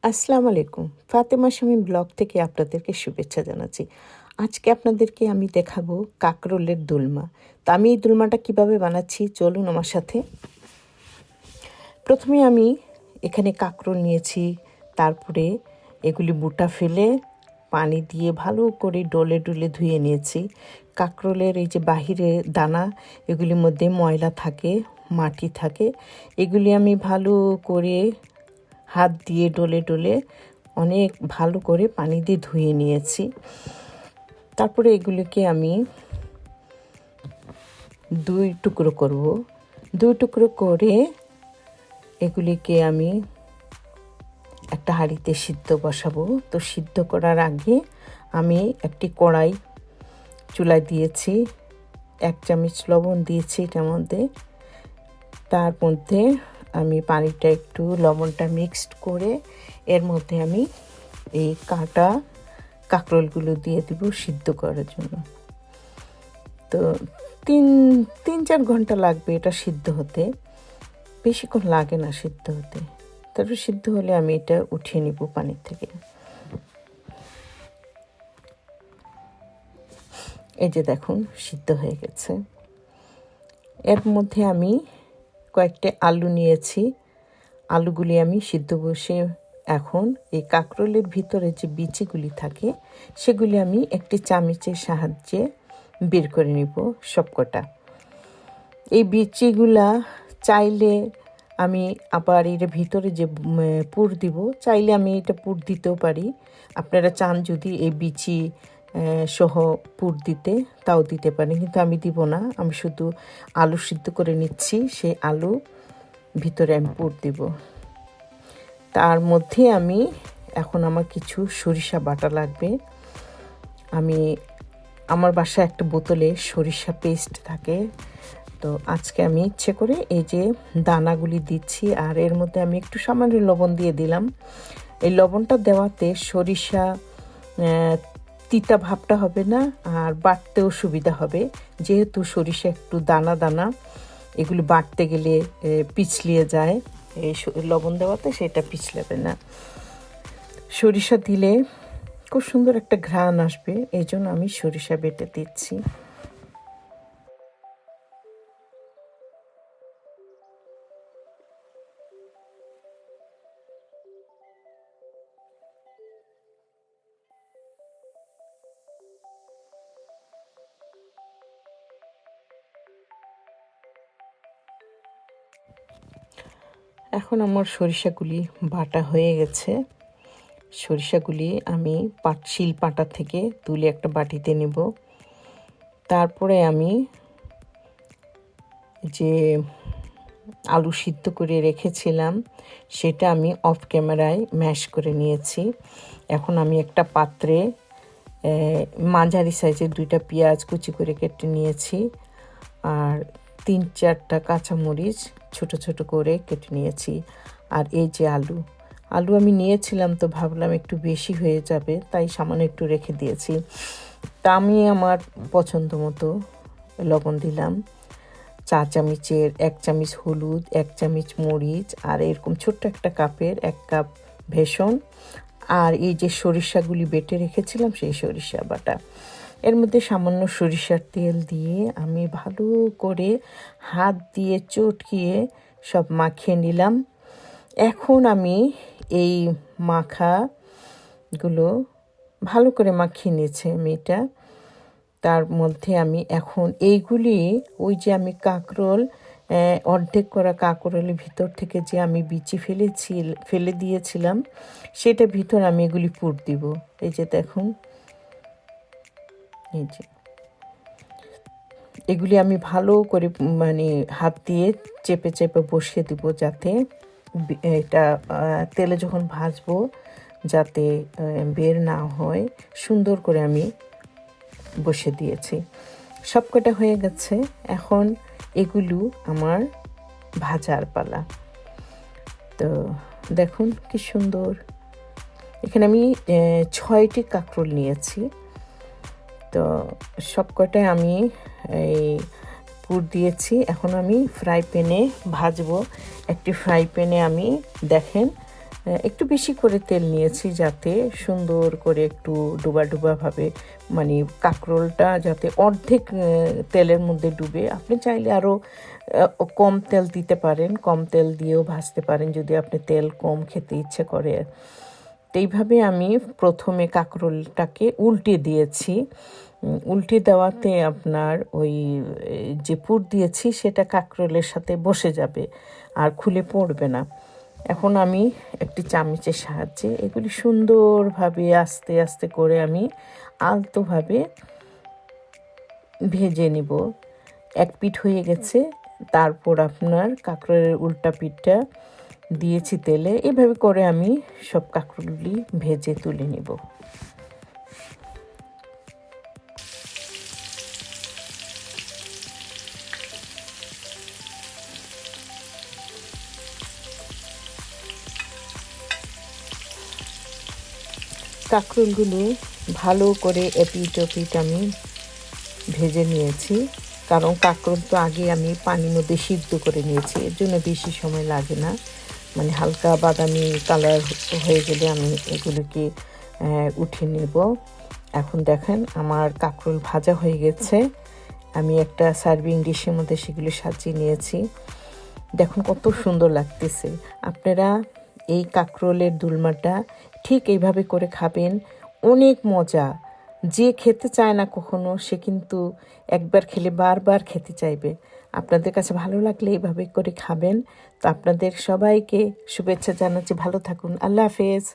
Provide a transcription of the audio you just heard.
আসসালামু আলাইকুম। ফাতেমা শামীম ব্লগ থেকে আপনাদেরকে শুভেচ্ছা জানাচ্ছি। আজকে আপনাদেরকে আমি দেখাবো কাঁকরোলের দোলমা। তো আমি এই দোলমাটা কিভাবে বানাচ্ছি চলুন আমার সাথে। প্রথমে আমি এখানে কাঁকরোল নিয়েছি, তারপরে এগুলি বুটা ফেলে পানি দিয়ে ভালো করে ডলে ডলে ধুয়ে নিয়েছি। কাঁকরোলের এই যে বাহিরে দানা, এগুলির মধ্যে ময়লা থাকে, মাটি থাকে, এগুলি আমি ভালো করে হাত দিয়ে ডলে ডলে অনেক ভালো করে পানি দিয়ে ধুয়ে নিয়েছি। তারপরে এগুলিকে আমি দুই টুকরো করব। দুই টুকরো করে এগুলিকে আমি একটা হাঁড়িতে সিদ্ধ বসাবো। তো সিদ্ধ করার আগে আমি একটি কড়াই চুলায় দিয়েছি, 1 চামচ লবণ দিয়েছি এটার মধ্যে। তার মধ্যে আমি পানিটা একটু লবণটা মিক্সড করে এর মধ্যে আমি এই কাটা কাঁকরোলগুলো দিয়ে দিব সিদ্ধ করার জন্য। তো তিন চার ঘন্টা লাগবে এটা সিদ্ধ হতে, বেশিক্ষণ লাগে না সিদ্ধ হতে। তারপর সিদ্ধ হলে আমি এটা উঠিয়ে নিব পানির থেকে। এই যে দেখুন সিদ্ধ হয়ে গেছে। এর মধ্যে আমি কয়েকটা আলু নিয়েছি, আলুগুলি আমি সিদ্ধ বসে এখন এই কাঁকরোলের ভিতরে যে বিচিগুলি থাকে সেগুলি আমি একটি চামচের সাহায্যে বের করে নিব সবকটা। এই বিচিগুলা চাইলে আমি আবার এর ভিতরে যে পুর দিব, চাইলে আমি এটা পুর দিতেও পারি। আপনারা চান যদি এই বিচি সহ পুর দিতে তাও দিতে পারেন, কিন্তু আমি দিব না। আমি শুধু আলু সিদ্ধ করে নিচ্ছি, সেই আলু ভিতরে আমি পুর দিব। তার মধ্যে আমি এখন আমার কিছু সরিষা বাটা লাগবে। আমার বাসায় একটা বোতলে সরিষা পেস্ট থাকে, তো আজকে আমি ইচ্ছে করে এই যে দানাগুলি দিচ্ছি, আর এর মধ্যে আমি একটু সামান্য লবণ দিয়ে দিলাম। এই লবণটা দেওয়াতে সরিষা তিতা ভাবটা হবে না, আর বাটতেও সুবিধা হবে, যেহেতু সরিষা একটু দানা দানা, এগুলি বাটতে গেলে পিছলিয়ে যায়। এই লবণ দেওয়াতে সেটা পিছলাবে না। সরিষা দিলে খুব সুন্দর একটা ঘ্রাণ আসবে, এই জন্য আমি সরিষা বেটে দিচ্ছি। এখন আমার সরিষাগুলি বাটা হয়ে গেছে। সরিষাগুলি আমি শিল পাটা থেকে তুলে একটা বাটিতে নেব। তারপরে আমি যে আলু সিদ্ধ করে রেখেছিলাম সেটা আমি অফ ক্যামেরায় ম্যাশ করে নিয়েছি। এখন আমি একটা পাত্রে মাঝারি সাইজের 2টা পেঁয়াজ কুচি করে কেটে নিয়েছি, আর 3-4টা কাঁচামরিচ ছোট ছোট করে কেটে নিয়েছি। আর এই যে আলু আমি নিয়েছিলাম, তো ভাবলাম একটু বেশি হয়ে যাবে, তাই সামান্য একটু রেখে দিয়েছি। তা আমি আমার পছন্দ মতো লবণ দিলাম, 4 চামচের 1 চামচ হলুদ, 1 চামচ মরিচ, আর এরকম ছোট্ট একটা কাপের 1 কাপ বেসন, আর এই যে সরিষাগুলি বেটে রেখেছিলাম সেই সরিষা বাটা। এর মধ্যে সামান্য সরিষার তেল দিয়ে আমি ভালো করে হাত দিয়ে চটকিয়ে সব মাখিয়ে নিলাম। এখন আমি এই মাখাগুলো ভালো করে মাখিয়ে নিয়েছি আমি এটা। তার মধ্যে আমি এখন এইগুলি ওই যে আমি কাঁকরোল অর্ধেক করা কাঁকরোলের ভিতর থেকে যে আমি বিচি ফেলে দিয়েছিলাম সেটা ভিতর আমি এগুলি পুর দিব। এই যে দেখুন, এই যে এগুলি আমি ভালো করে হাত দিয়ে চেপে চেপে বসিয়ে দিব, যাতে এটা তেলে যখন ভাজবো যাতে বের না হয়। সুন্দর করে আমি বসে দিয়েছি। সবকটা হয়ে গেছে। এখন এগুলো আমার ভাজার পালা। তো দেখুন কি সুন্দর। এখানে আমি 6টি কাঁকরোল নিয়েছি। তো সবকটাই আমি এই পুর দিয়েছি। এখন আমি ফ্রাই প্যানে ভাজবো। একটি ফ্রাই প্যানে আমি দেখেন একটু বেশি করে তেল নিয়েছি যাতে সুন্দর করে একটু ডুবা ডুবাভাবে, মানে কাঁকরোলটা যাতে অর্ধেক তেলের মধ্যে ডুবে। আপনি চাইলে আরও কম তেল দিতে পারেন, কম তেল দিয়েও ভাজতে পারেন যদি আপনি তেল কম খেতে ইচ্ছে করে। তো এইভাবে আমি প্রথমে কাঁকরোলটাকে উল্টে দিয়েছি। উল্টে দেওয়াতে আপনার ওই যে পুর দিয়েছি সেটা কাঁকরোলের সাথে বসে যাবে আর খুলে পড়বে না। এখন আমি একটি চামচের সাহায্যে এগুলি সুন্দরভাবে আস্তে আস্তে করে আমি আলতোভাবে ভেজে নিব। এক পিঠ হয়ে গেছে, তারপর আপনার কাঁকরোলের উল্টা পিঠটা দিয়েছি তেলে। এভাবে করে আমি সব কাঁকরোলগুলি ভেজে তুলে নিব। কাঁকরোলগুলো ভালো করে এপিট ওপিট আমি ভেজে নিয়েছি, কারণ কাঁকরোল তো আগে আমি পানির মধ্যে সিদ্ধ করে নিয়েছি, এর জন্য বেশি সময় লাগে না। মানে হালকা বাদামি কালার হয়ে গেলে আমি এগুলোকে উঠিয়ে নেব। এখন দেখেন আমার কাঁকরোল ভাজা হয়ে গেছে। আমি একটা সার্ভিং ডিশের মধ্যে সেগুলো সাজিয়ে নিয়েছি। দেখুন কত সুন্দর লাগতেছে। আপনারা এই কাঁকরোলের দুলমাটা ঠিক এইভাবে করে খাবেন, অনেক মজা। যে খেতে চায় না কখনো সে কিন্তু একবার খেলে বারবার খেতে চাইবে। আপনাদের কাছে ভালো লাগলে এইভাবে করে খাবেন। তো আপনাদের সবাইকে শুভেচ্ছা জানাচ্ছি। ভালো থাকুন। আল্লাহ হাফেজ।